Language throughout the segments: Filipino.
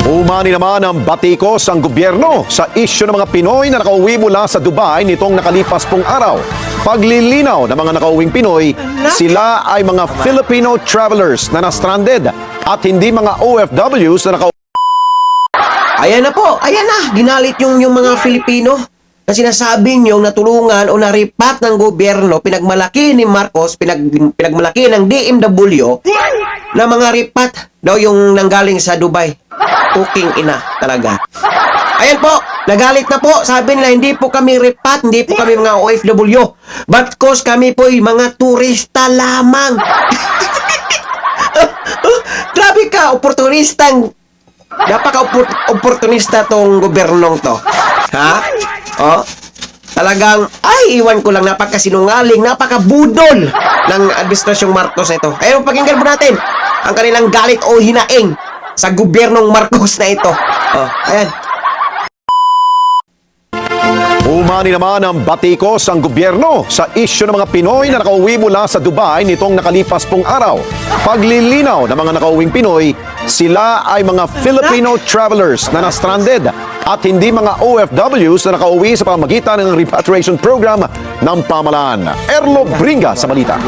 Umani naman ang batikos ang gobyerno sa isyu ng mga Pinoy na nakauwi mula sa Dubai nitong nakalipas pong araw. Paglilinaw ng mga nakauwing Pinoy, sila ay mga Filipino travelers na na-stranded at hindi mga OFWs na nakauwi. Ayan na po, ayan na. Ginalit yung mga Filipino na sinasabi niyong natulungan o naripat ng gobyerno, pinagmalaki ni Marcos, pinagmalaki ng DMW na mga ripat daw yung nanggaling sa Dubai. Puking ina talaga. Ayan po, nagalit na po. Sabi nila, hindi po kami ripat, hindi po kami mga OFW. But cause kami po ay mga turista lamang. Grabe ka, oportunistang. Napaka-oportunista tong gobernong to. Ha? Oh, talagang, ay, iwan ko lang, napakasinungaling, napakabudol ng administrasyong Marcos ito. Kaya pakinggan po natin ang kanilang galit o hinaing sa gobyernong Marcos na ito. Oh, ayan. Umani naman ang batikos ang gobyerno sa isyu ng mga Pinoy na nakauwi mula sa Dubai nitong nakalipas pong araw. Paglilinaw ng mga nakauwing Pinoy, sila ay mga Filipino travelers na na-stranded at hindi mga OFWs na nakauwi sa pamamagitan ng repatriation program ng pamahalaan. Erlo Bringa sa balita.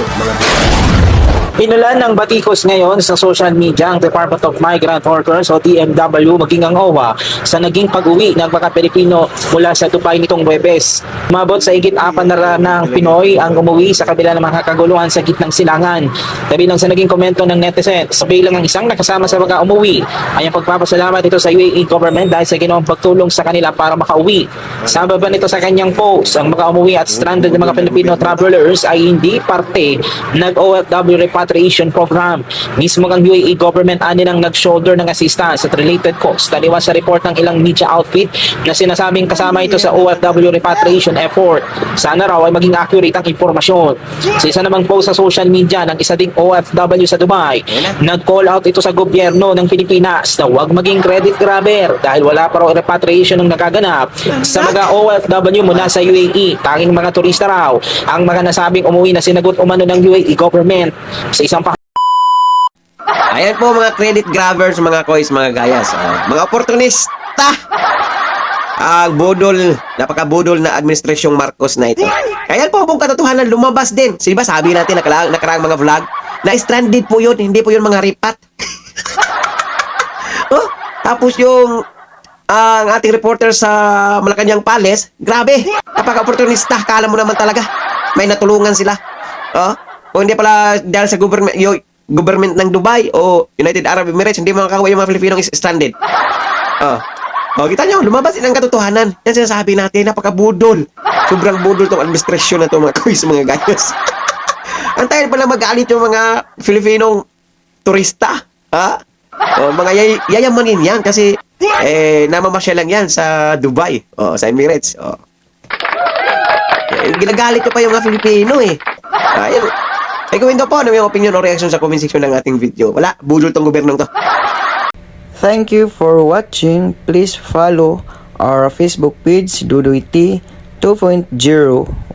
Inulan ng batikos ngayon sa social media ang Department of Migrant Workers o DMW maging ang OWA sa naging pag-uwi ng mga Pilipino mula sa Dubai nitong Huwebes. Umabot sa higit 4 na ng Pinoy ang umuwi sa kabila ng mga kaguluhan sa gitnang silangan. Kabilang sa naging komento ng netizen, sabi lang ang isang nakasama sa mga umuwi ay ang pagpapasalamat nito sa UAE government dahil sa ginawang pagtulong sa kanila para makauwi. Sa baba nito sa kanyang post, ang mga umuwi at stranded ng mga Filipino travelers ay hindi parte ng OFW repatriation program. Mismo ang UAE government ani nang nag-shoulder ng assistance at related costs. Taliwas sa report ng ilang media outfit na sinasabing kasama ito sa OFW repatriation effort. Sana raw ay maging accurate ang impormasyon. Sa isa namang post sa social media ng isa ding OFW sa Dubai, nag-call out ito sa gobyerno ng Pilipinas na huwag maging credit grabber dahil wala pa raw repatriation ng nagaganap sa mga OFW mula sa UAE. Tanging mga turista raw ang mga nasabing umuwi na sinagot umano ng UAE government. Sa isang Ayan po mga credit grabbers, mga kois, mga gayas. Mga oportunista. Budol, napakabudol na administrasyong Marcos na ito. Ayan po pong katotohanan, lumabas din. Diba sabi natin nakaraang mga vlog na stranded po yun, hindi po yun mga ripat. Oh, tapos yung ang ating reporter sa Malacanang Palace, grabe, napaka-oportunista. Kala mo naman talaga may natulungan sila. Oh, o hindi pala dahil sa government ng Dubai o United Arab Emirates, hindi makakawa yung mga Filipinong is stranded. Kita nyo, lumabas din ang katotohanan. Yan sinasabi natin, napakabudol. Sobrang budol tong administrasyon na to, mga kuys, mga gayas. Antayin pala magalit yung mga Filipinong turista. Ha? Mga yayamanin yan kasi namamasyal lang yan sa Dubai, sa Emirates. Ginagalit ko pa yung mga Filipino eh. Ay, gawin daw po ano yung opinion o reaction sa comment section ng ating video. Wala, budol tong gobernong to. Thank you for watching. Please follow our Facebook page Dudoy T 2.0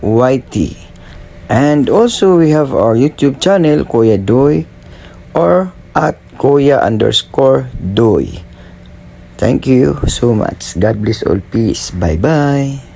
YT. And also we have our YouTube channel Kuya Doy or at Kuya_Doy. Thank you so much. God bless all. Peace. Bye bye.